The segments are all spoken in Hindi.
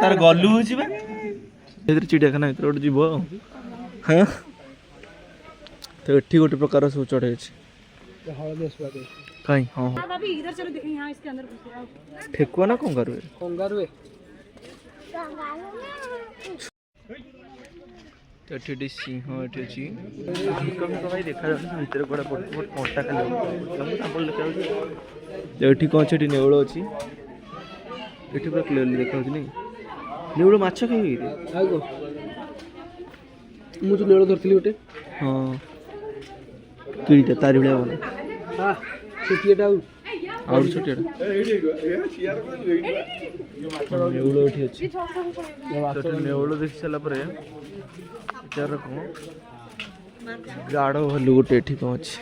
तार गलु होची बा एथरे चिड़ियाखाना भीतर गोटे जीव हाँ तो एठी गोटे प्रकार सब चढ़े अछि कहीं हाँ हाँ इधर चलो देखें यहाँ इसके अंदर ठेकुआ ना कंगारू कंगारू तो एठी सिंह एठी अछि भाई देखा जाउछ भीतर गोड़ा पड़ मोटा खाली साम्पल देखा जाउछ तो एठी कोन छेटी नेउळ अछि एठी पूरा क्लियरली देखा जाउछ नहीं नेउळ माछ खाइ रे आगो मु जो नेउळ धरथिली गोटे हां किटा तारी भलिया बन हां छोटियाटा और छोटियाटा नेउळ एठी अछि तो नेउळ देख सला परे चार को गाढ़ भालू गोटे एठी कौन अच्छे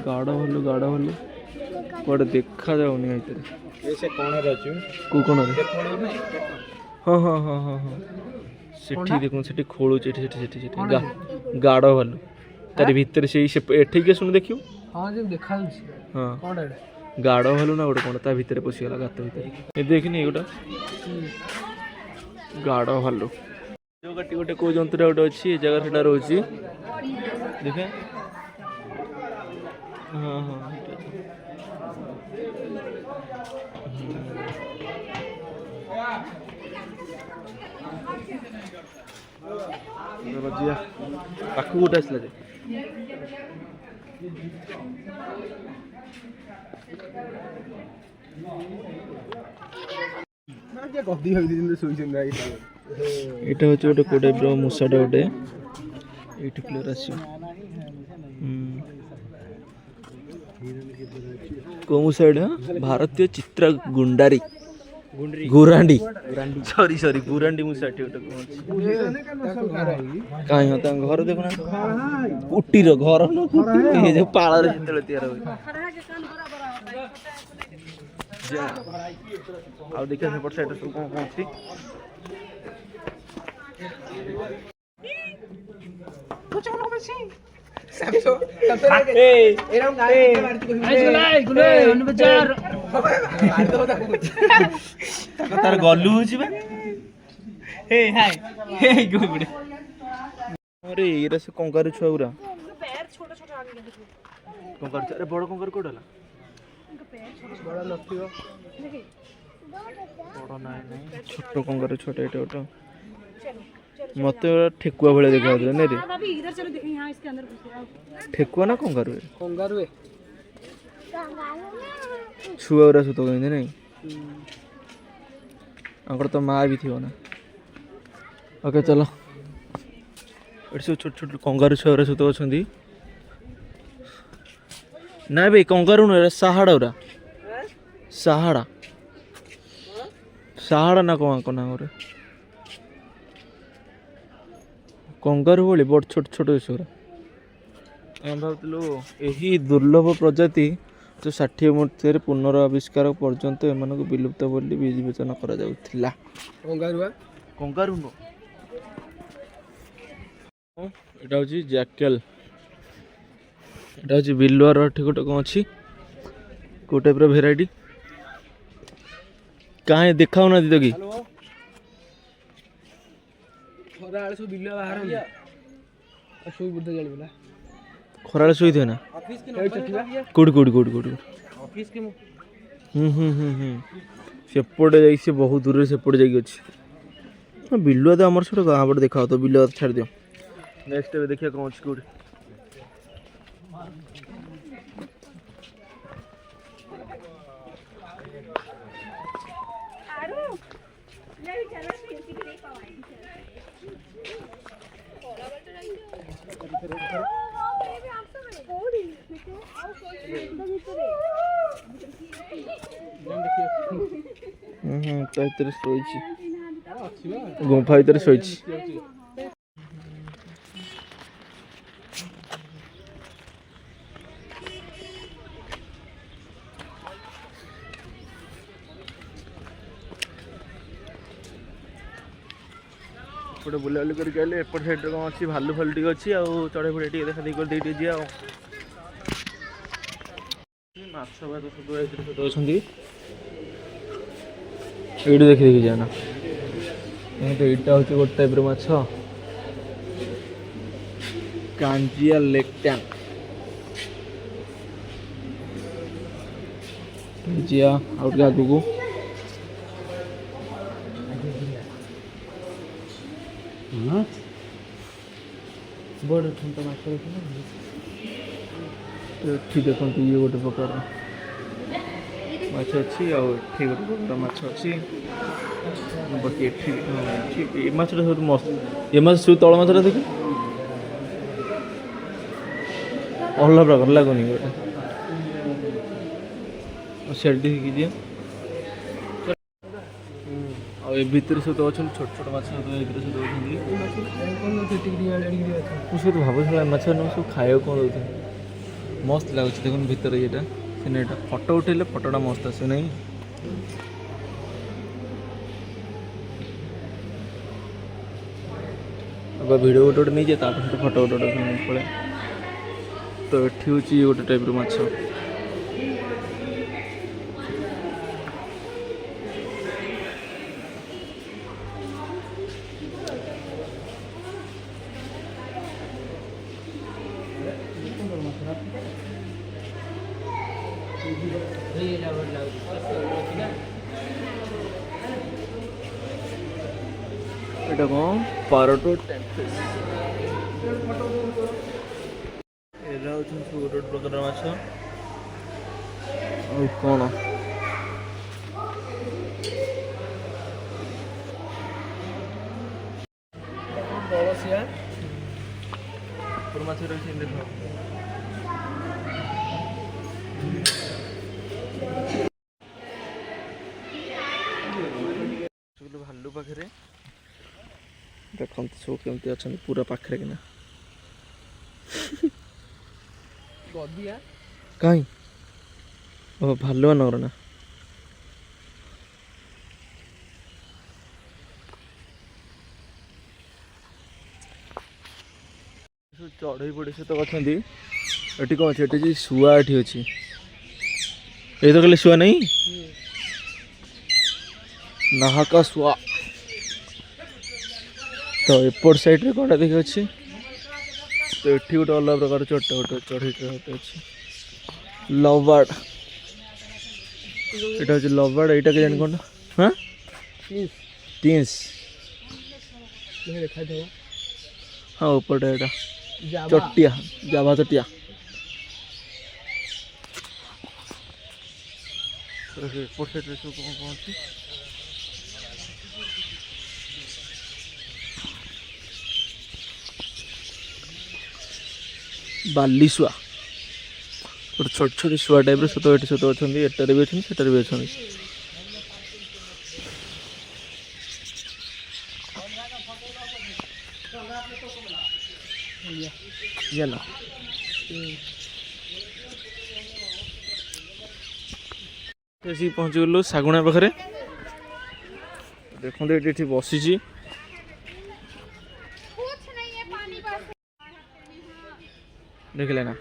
गाढ़ भालू कौन देखा जाऊनी से कोण रे अछि को कोण रे हां हां हां हां हां सेठी देखो सेठी खोळु सेठी गाढ़ भालू तारी भीतर से एठी के सुन देखियो हां जे देखा छी हां कोण रे गाढ़ भालू ना गोटे कोण ता भीतर पसी गला गात भीतर ए देखनी गोटा गाढ़ भालू जो गटी गोटे को जंतुरा गोटे अच्छी जगह सेटा रोची देखे हाँ हाँ बजिया पाखु गोटे आसला जे जे गदी होई दिन सोइछन गाई এটা হচ্ছে গোটে কোডে ব্রো মুসাটা গোটে এইটি ক্লিয়ার আসছে को मुसा एटा भारतीय चित्र गुंडारी गुरांडी सॉरी गुरांडी मुसाटी गोटे काई होता घर देखो ना उट्टी रो घर ये जो पाला रे सेतले तैयार होई जा आ देखा से पर साइड सब कोन अछि तार गलु होची बा हे हाय हे गुबड़े अरे एरा से कंगारू छुआ उरा पैर छोटा छोटा आगे देखो कंगारू अरे बड़ कंगारू कोडला उनका पैर छोटा बड़ा नथियो देखिए बड़ नाही छोट कंगारू छोटा एटा ओटा मते ठेकुआ भले देखा होता नहीं रे अभी इधर चलो देखें यहाँ इसके अंदर ठेकुआ ना कंगारू कंगारू छुआ उरा सुतो कहते नहीं अगर तो माँ भी थी ना ओके चलो एट सब छोट छोट कंगारू छुआ उरा सुतो अछंती ना बे कंगारू न साहाड़ा उरा साहाड़ा साहाड़ा ना कोना रे कंगारू भली बड़ छोट छोट छुआ आम भावलु यही दुर्लभ प्रजाति जो 60 मूर्ति पुनराविष्कार पर्यंत एम विलुप्त बोली विवेचना करा जाउथिला कंगारू नो एटा होची जैकल एटा होची बिलुआर एठी गोटे कोन अछि को टाइप रो वेराइटी काहे देखाउ ना दितो की खरा आले सब बिल्ला बाहर आ सोई बुद्ध जानि बोला खराले सोई थे ना ऑफिस के नंबर कोड ऑफिस के सेपटे जाई से बहुत दूर सेपटे जाई अछि बिल्लुआ तो हमर छोट गां पटे देखाओ तो बिल्लुआ छाड़ दियो नेक्स्ट पे देखिया कौन अछि कोड ता इतरे सोईची गुंफा इतरे सोईची गोटे बुलाबुली करके आइले एपट साइड कौन अच्छी भालू फालू टी अच्छी चढ़े फड़े टी देखा देखी कर जी माछ सब अच्छा ଏଇଠୁ ଦେଖି ଦେଖି ଯାନା ଏଇଟା ହେଉଛି ଗୋଟେ ଟାଇପ୍ର ମାଛ କାଞ୍ଜିଆ ଲେକ୍ ଟ୍ୟାଙ୍କ କାଞ୍ଜିଆ ଆଉ ଟିକେ ଆଗକୁ ବଡ଼ ଛୋଟ ମାଛ ଏଠି ଦେଖନ୍ତୁ ଇଏ ଗୋଟେ ପ୍ରକାର ମାଛ ଅଛି ଆଉ ଏଠି ଗୋଟେ ପ୍ରକାର ମାଛ ଅଛି ବାକି ଏଠି ଏ ମାଛଟା ସବୁଠୁ ମସ୍ତ ଏ ମାଛ ସବୁ ତଳ ମାଛଟା ଦେଖି ଅଲଗା ପ୍ରକାର ଲାଗୁନି ଗୋଟେ ସେଠି ଦେଖିକି ଦିଅ ଆଉ ଏ ଭିତରେ ସବୁ ଅଛନ୍ତି ଛୋଟ ଛୋଟ ମାଛ ସବୁ ଏ ଭିତରେ ସବୁ ଅଛନ୍ତି ମୁଁ ସବୁ ଭାବୁଥିଲା ମାଛ ସବୁ ଖାଇବାକୁ କ'ଣ ଦେଉଛନ୍ତି ମସ୍ତ ଲାଗୁଛି ଦେଖୁନ ଭିତରେ ଇଏଟା ସିନେରିଟା ଫଟୋ ଉଠେଇଲେ ଫଟୋଟା ମସ୍ତ ଆସିବ ନାହିଁ ଭିଡ଼ିଓ ଗୋଟେ ଗୋଟେ ନେଇଯାଏ ତାପରେ ସେଠି ଫଟୋ ଗୋଟେ ଗୋଟେ ପଳେଇ ତ ଏଠି ହେଉଛି ଗୋଟେ ଟାଇପ୍ର ମାଛ এটা କ'ଣ ପାରଟୋ ଟେମ୍ପେସ୍ ଏଇଟା ହେଉଛନ୍ତି ସବୁ ଗୋଟେ ଗୋଟେ ପ୍ରକାର ମାଛ ଆଉ କ'ଣ ବଳସିଆ ମାଛ ରହିଛି ଦେଖ ଭାଲୁ ପାଖରେ ଦେଖନ୍ତୁ ସବୁ କେମିତି ଅଛନ୍ତି ପୁରା ପାଖରେ କିନା ଗଦିଆ କାହିଁ ଓ ଭାଲୁ ମାନଙ୍କର ନା ସବୁ ଚଢ଼େଇ ପଡ଼ି ସହିତ ଅଛନ୍ତି ଏଠି କ'ଣ ଅଛି ଏଠି ଶୁଆ ଏଠି ଅଛି ଏଇ ତ କହିଲେ ଶୁଆ ନାହିଁ ନାହାକା ଶୁଆ ତ ଏପଟ ସାଇଡ଼୍ରେ କ'ଣଟା ଦେଖି ଅଛି ତ ଏଠି ଗୋଟେ ଅଲଗା ପ୍ରକାର ଚଢ଼େଇ ଗୋଟେ ଅଛି ଲଭ୍ ଏଇଟା ହେଉଛି ଲଭ୍ ବାର୍ଡ଼ ଏଇଟା କେ ଜାଣି କ'ଣଟା ହଁ ଟିନ୍ସ ହଁ ଉପରଟା ଏଇଟା ଚଟିଆ ଜାଭା ଚଟିଆ ଏପଟ ସାଇଡ଼୍ରେ ସବୁ କ'ଣ କ'ଣ ଅଛି ବାଲି ଶୁଆ ଗୋଟେ ଛୋଟ ଛୋଟ ଶୁଆ ଟାଇପ୍ର ସତ ଏଠି ସତ ଅଛନ୍ତି ଏଟାରେ ବି ଅଛନ୍ତି ସେଟାରେ ବି ଅଛନ୍ତି ଜାଣିଲ ଆସିକି ପହଞ୍ଚିଗଲୁ ଶାଗୁଣା ପାଖରେ ଦେଖନ୍ତୁ ଏଠି ଏଠି ବସିଛି ଦେଖିଲେ ନା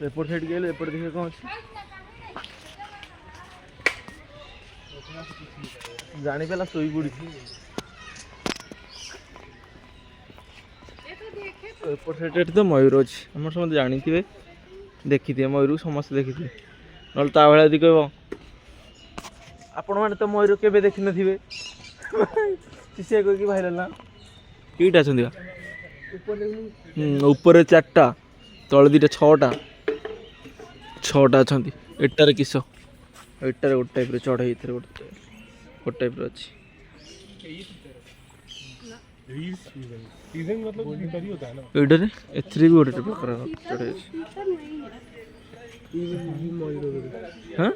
ଏପଟ ସାଇଡ୍ ଗଲେ ଏପଟେ ଦେଖିବା କ'ଣ ଅଛି ଜାଣିପାରିଲା ଶୋଇ ପଡ଼ିଛି ଏପଟ ସାଇଡ୍ରେ ଏଠି ତ ମୟୂର ଅଛି ଆମର ସମସ୍ତେ ଜାଣିଥିବେ ଦେଖିଥିବେ ମୟୂରକୁ ସମସ୍ତେ ଦେଖିଥିବେ ନହେଲେ ତା ଭଳିଆ ଯଦି କହିବ ଆପଣମାନେ ତ ମୟୂର କେବେ ଦେଖିନଥିବେ ସିଏ କହିକି ଭାଇରାଲ ନା କେଇଟା ଅଛନ୍ତି ବା ଉପରେ 4ଟା ତଳେ 2ଟା 6ଟା ଅଛନ୍ତି ଏଟାରେ କିସ ଏଟାରେ ଗୋଟେ ଟାଇପ୍ର ଚଢ଼େଇ ଏଥିରେ ଗୋଟେ ଟାଇପ୍ର ଅଛି ଏଇଟାରେ ଏଥିରେ ବି ଗୋଟେ ପ୍ରକାର ଚଢ଼େଇ ଅଛି ହଁ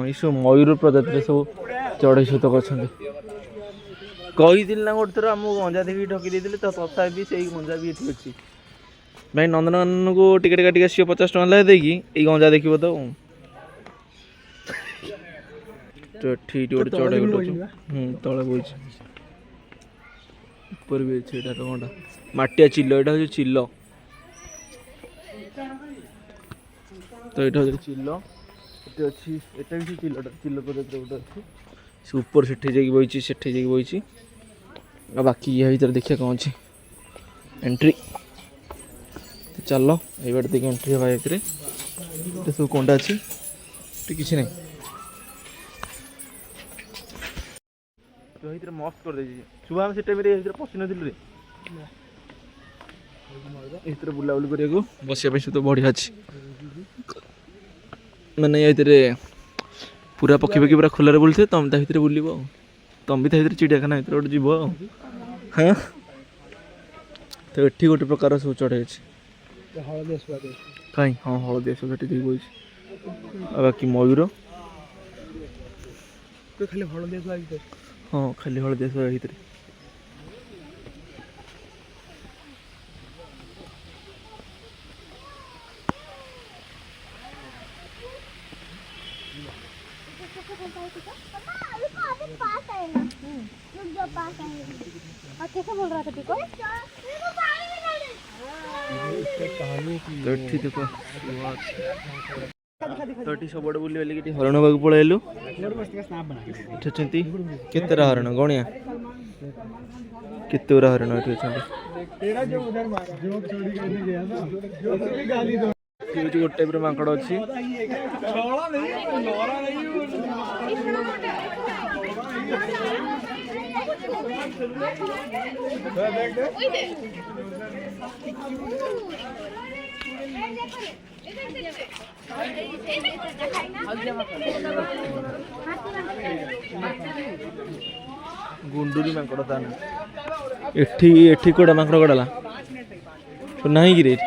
ଏସବୁ ମୟୂର ପ୍ରଜାତିରେ ସବୁ ଚଢ଼େଇ ସହିତ ଅଛନ୍ତି କହିଥିଲି ନା ଗୋଟେ ଥର ଆମକୁ ଗଞ୍ଜା ଦେଖିକି ଠକି ଦେଇଥିଲେ ତ ତଥାପି ସେଇ ଗଞ୍ଜା ବି ଏଠି ଅଛି ଭାଇ ନନ୍ଦନକାନନକୁ ଟିକେଟ୍ କାଟିକି ଆସିବ 50 ଟଙ୍କା ଲେଖା ଦେଇକି ଏଇ ଗଞ୍ଜା ଦେଖିବ ତ ଏଠି ଗୋଟେ ଚଢ଼େଇ ଗୋଟେ ଅଛି ତଳେ ବଇଛି ଉପରେ ବି ଅଛି ଏଇଟା କ'ଣଟା ମାଟିଆ ଚିଲ ଏଇଟା ହେଉଛି ଚିଲ ତ ଏଇଟା ହେଉଛି ଚିଲ ଗୋଟେ ଅଛି ଏଟା ବି ଚିଲ ପ୍ରଜାତିର ଗୋଟେ ଅଛି ସେ ଉପର ସେଠି ଯାଇକି ବଇଛି ଆଉ ବାକି ଇଏ ଭିତରେ ଦେଖିବା କ'ଣ ଅଛି ଏଣ୍ଟ୍ରି ଚାଲ ଏଇ ବାଟେ ଦେଇକି ଏଣ୍ଟ୍ରି ହେବା ଭିତରେ ଏଠି ସବୁ କଣ୍ଟା ଅଛି ଏଠି କିଛି ନାହିଁ ତ ଏଇଥିରେ ମସ୍ତ କରିଦେଇଛି ଶୁଭ ଆମେ ସେ ଟାଇମ୍ରେ ଏଇଥିରେ ପଶିନଥିଲୁ ରେ ଏଇଥିରେ ବୁଲାବୁଲି କରିବାକୁ ବସିବା ପାଇଁ ସବୁ ବଢ଼ିଆ ଅଛି ମାନେ ଏଇଥିରେ ପୁରା ପକ୍ଷୀ ପୁରା ଖୋଲାରେ ବୁଲିଥିବେ ତମେ ତା ଭିତରେ ବୁଲିବ ଆଉ ତମେ ବି ତା ଭିତରେ ଚିଡ଼ିଆଖାନା ଭିତରେ ଗୋଟେ ଯିବ ଆଉ ହଁ ତ ଏଠି ଗୋଟେ ପ୍ରକାର ସବୁ ଚଢ଼େଇ ଅଛି କାଇଁ ହଁ ହଳଦିଆ ସବୁ ସେଠି ଦେଇ ବଇଛି ଆଉ ବାକି ମୟୂର ଖାଲି ହଳଦିଆ ଶୁଆ ଭିତରେ ହଁ ଖାଲି ହଳଦିଆ ଶୁଆ ଭିତରେ कैसे बोल रहा था पिको तो एठी देखो तो एठी सब बुली बाली हरण बाबू पलैलु एठी केतेरा हरण गणिया केतेरा हरण एठी अछंती गोटे टाइप माकड़ अच्छी गुंडूरी माकड़ था ना एठी एठी कोड़ा माकड़ गड़ला तो नहीं गिरे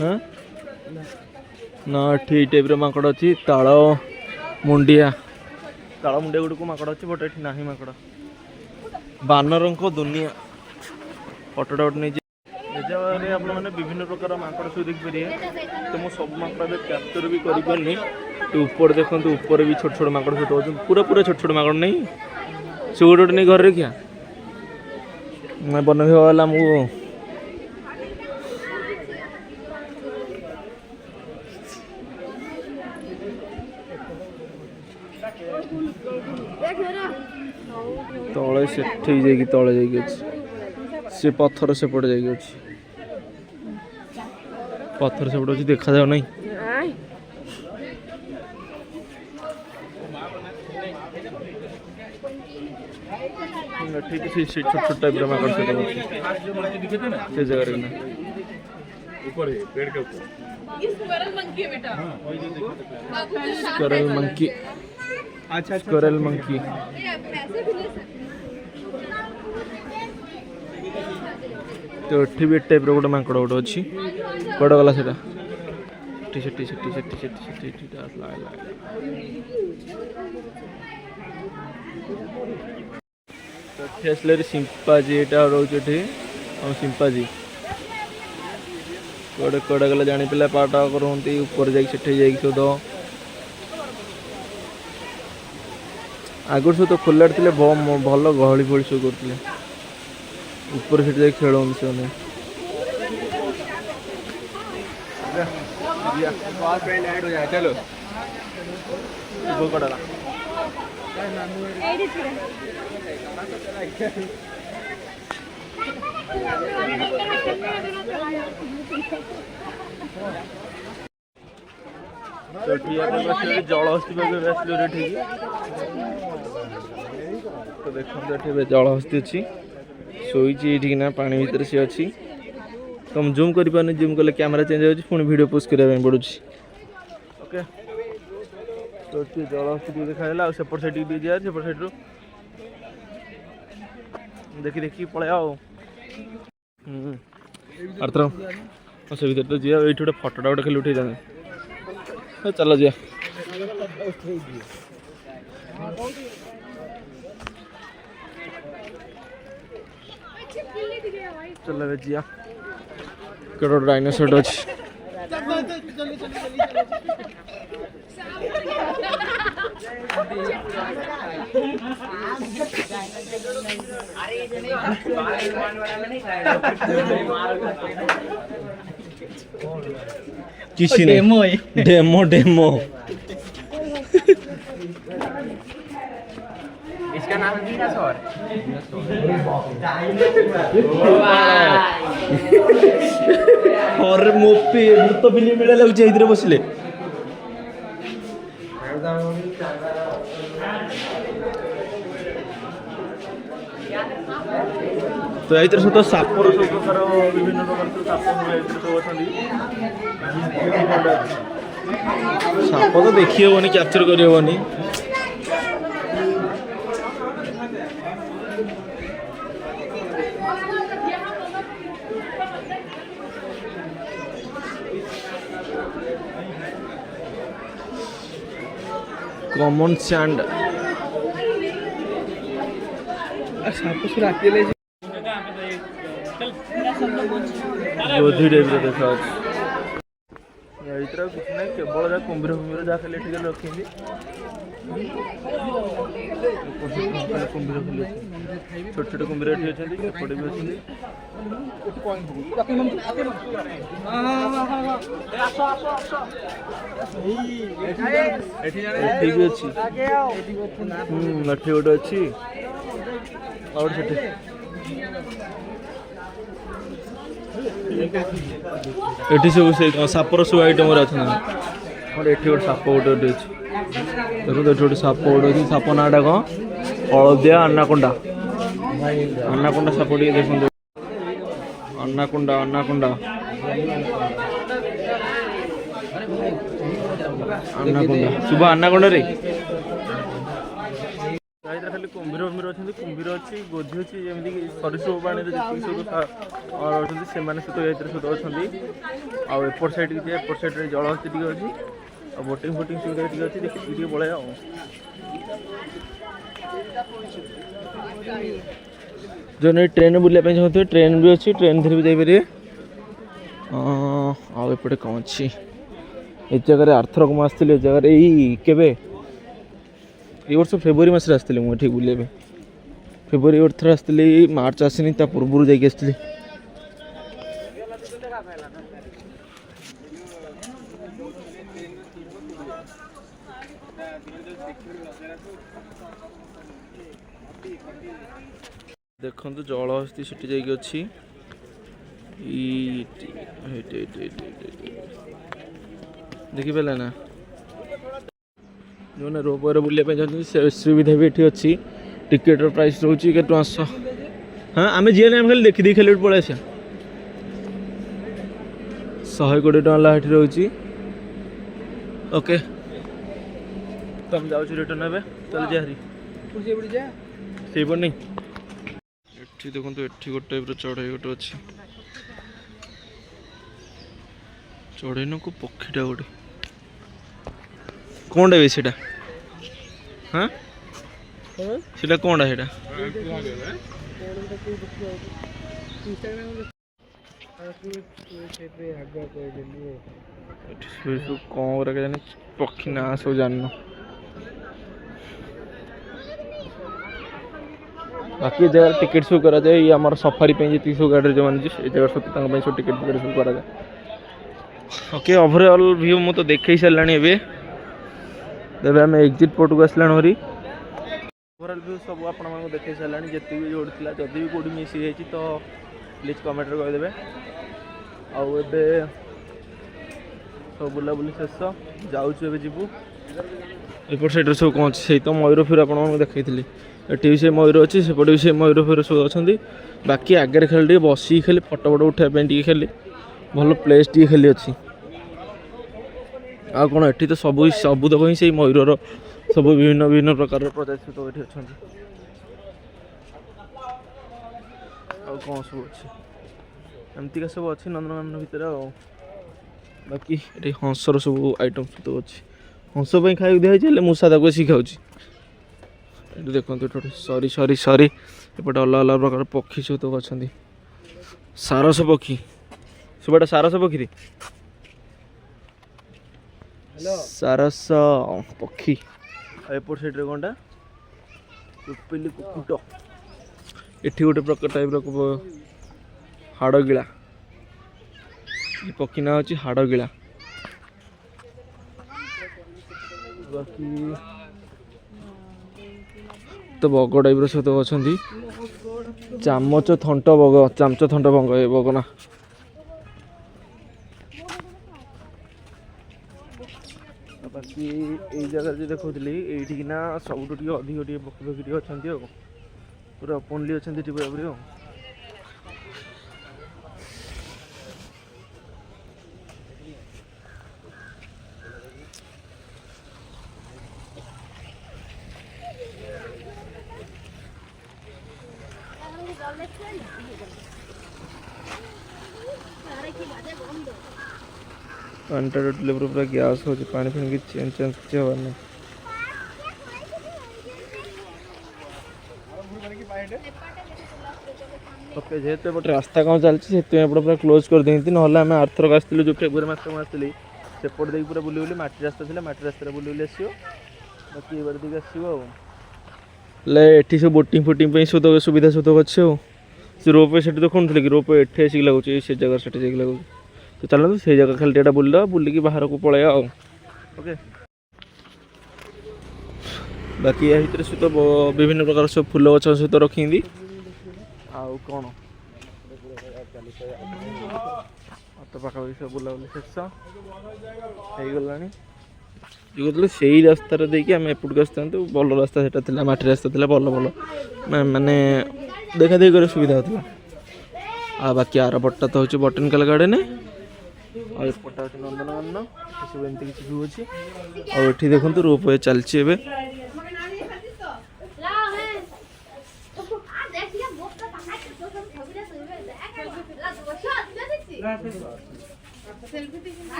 हाँ ना एठी टाइप माकड़ अच्छी ताल मुंडिया गुड़ को माकड़ अच्छी बट एठी नहीं माकड़ बानर दुनिया फटोटा गोटे नहीं आप विभिन्न प्रकार माकड़ सब देखिपारे तो मुझे सब माकड़ कैप्चर भी करें तो ऊपर देखो ऊपर भी छोट छोट माकड़ सब पूरा पूरा छोट छोट माकड़ नहीं से गोटे गोटे नहीं घर रखिया वन विभाग वाला आमको तले से तले से पत्थर सेपटे जाइए पत्थर सेपटे अच्छी देखा जाओ नहीं ठीक है छोट छोट टाइप माकड़ से जगह ना ऊपर पेड़ के ऊपर स्क्वायरल मंकी अच्छा स्क्वायरल मंकी तो एठी भी टाइप रो गोटे माकड़ गोटे अच्छी कड़ गला सेटा आसले सिंपाजी यहाँ रोचे सिंपाजी कड़े कड़े गला जानी पिला पाठ करते ऊपर जाइए शोध आगर सब तो खोला थे भल गहली फहली सब करते ऊपर से खेल चलो कड़ा तो जलहस्ती तो देखते जलहस्ती अच्छी शोची ना पानी भितर सी अच्छी तुम जूम कर जूम कले कैमरा चेंज हो वीडियो पोस्ट करने पड़ू ओके तो जलहस्ती देखा सेपट साइड जा सेपट साइड देखी देखी पलैया अर्थर से भर तो जी ये गोटे फटोटा गोटे खाली उठे जाए चलो जी चलो जिया कड़ो डायनासोर अच्छी किसी ने डेमो डेमो इसका नाम डीनासोर। और मोपी भूत फिल्म मिले लगुच एइथिरे बसले तो एइथिरे सब सापर सब प्रकार विभिन्न प्रकार साप एइथिरे सब अछंदी साप तो देखि हेबनी कैप्चर करि हेबनी कॉमन सैंड साप से रात ले गोधी टाइप देखा ଏଇଥିରେ କିଛି ନାହିଁ କେବଳ ଯାହା କୁମ୍ଭୀର ଫୁମ୍ଭୀର ଯାହା ଖାଲି ଏଠି ରଖିଛନ୍ତି କୁମ୍ଭୀର ଖାଲି ଛୋଟ ଛୋଟ କୁମ୍ଭୀର ଏଠି ଅଛନ୍ତି ଏପଟେ ବି ଅଛନ୍ତି ଏଠି ବି ଅଛି ଏଠି ଗୋଟେ ଅଛି ଆଉ ଗୋଟେ ସେଠି एठी सब से सापर सब आइटम अच्छा और एठी गोटे साप गोटे अच्छी देखो एठी गोटे साप गोटे अच्छी साप नाटा कौन हलदिया अन्नाकोंडा अन्नाकोंडा साप टे देखो अन्नाकोंडा अन्नाकोंडा अन्नाकोंडा सुबह अन्नाकोंडा रे खाली कुम्भीर फुम्भीर अच्छा कुम्भीर अच्छी गोधी अच्छी जमीक सरीसृप पानी सब रही से सहित अच्छा आउट साइड की एपट साइड जलहस्ती टी अच्छी और बोटिंग फोटिंग सुविधा टी अच्छी देखिए पलैया जो ट्रेन बुलाप चाहते ट्रेन भी अच्छी ट्रेन थी भी जापर आउटे कौन अच्छी ए जगह आरथरक मुझे आसती जगह ये ये वर्ष फेब्रुआरी मस आसती मुझे बुलाइबे फेब्रुआरी अर्थ आसती मार्च आसनी पूर्व जाकि आसती देखो जलहस्ती से अच्छी देखिपारे ना जो ना रोपर बुलाप चाहते सुविधा भी ये अच्छी टिकेट प्राइस रोचे के 500 हाँ आम जी खाली देखी खाली पलि आस 120 टका रोचे ओके तो हम जाऊँ रिटर्न हे चल जारी से नहीं ये देखो ये गोटे टाइप चढ़ई गोटे अच्छी चढ़ई न को पक्षीटा गोटे कौन भी सीटा हाँ सीटा कौन है कौन जाने पक्षी ना सब जान बाकी जगह टिकेट सब करा जाए ये आम सफारी जी सब गाड़ी जो मैंने जगह सब सब टिकेट फिकेट सब करा जाए ओके ओवरऑल व्यू मु तो देख सारा तेरे आम एग्जिट पोर्ट को आसला हरी ओवरऑल व्यू सब आप देखे सारा जिते भी जो जदि भी कौटी मिस हो तो प्लीज कमेंट करदे आबे सब बुलाबुली शेष जाऊँ जीवु एपट साइड सब कौन अच्छे तो मयूर फिर आप देखी ये से मयूर अच्छी सेपटे भी से मयूर फिर सब अच्छा बाकी आगे खाली बस खाली फटो फटो उठाई खाली भल प्लेस टी खाली अच्छी आ कौन एटी तो सब सब तक ही से मयूर सब विभिन्न विभिन्न प्रकार प्रजाति सब ये अच्छा कौन सब अच्छे एमती सब अच्छी नंदनकानन भितर बाकी ये हंसर सब आइटम सब अच्छी हंस खाई दिखाई मूसा तक शिखाऊ देखो सरी सरी सरी एपटे अलग अलग प्रकार पक्षी सब तो अच्छा सारस पक्षी सुबह सारस पक्षी सारस पक्षी एपट साइड कौनटा कुपिली कुकुट एठी गोटे प्रकार टाइप हाड़गिला ये पक्षी ना अच्छी हाड़गिला बाकी तो बग टाइप सब अच्छा चामच थंट बग चामच थंट बग ए बग ना बाकी ये जगह जो देखुली ये ना सब अधिक पक्षी पक्षी अच्छा पूरा ओपनली अच्छा पूरा पूरी पानीटा टोटली पूरा गैस हो पानी फानी की चेंज चेंज किसी हबार नहीं ओके जेहेतु एपटे रास्ता कौन चलती पूरा क्लोज कर देती ना आम आरथरक आसलु जो फेब्रुआरी मास आसली सेपट देख पूरा बुली बुली मटी रास्ता था मटी रास्ता बुली बुली आसो बाकी ये बार दिखे आसो सब बोटिंग फोटिंग सुविधा सब अच्छे से रोपवे से देखुन कि रोपवे एठे आसिक लगुच से जगह से लगुच तो चलो से जगह खाली टेटा बुलदा बुलिकी बाहर को पलैया ओके बाकी या भितर सहित विभिन्न प्रकार सब फूल गछ सहित रखी आउ कौन तो पाखापाखि सब बुलाबुली शेष हो गलानी जो से रास्ता देखिए आम एपटू आसता भल रास्ता से मटी रास्ता था भल भल माने देखा देखी कर सुविधा होता आ बाकी आर पट्टा तो हूँ बटनिकाल गार्डन आउटा हूँ नंदनकानन सब एमती किसी व्यू अच्छे आठ देखो रोपवे चलती है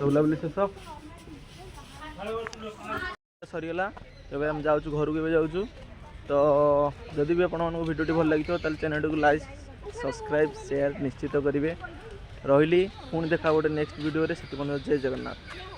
बुलाबुली शेष सरीगला तेज आम जाऊँ घर को जाऊँ तो जदि भी आपण भिडियो भल लगी चैनल को लाइक सब्सक्राइब शेयर निश्चित करेंगे रही पुणी देखा गोटे नेक्स्ट वीडियो से जय जगन्नाथ।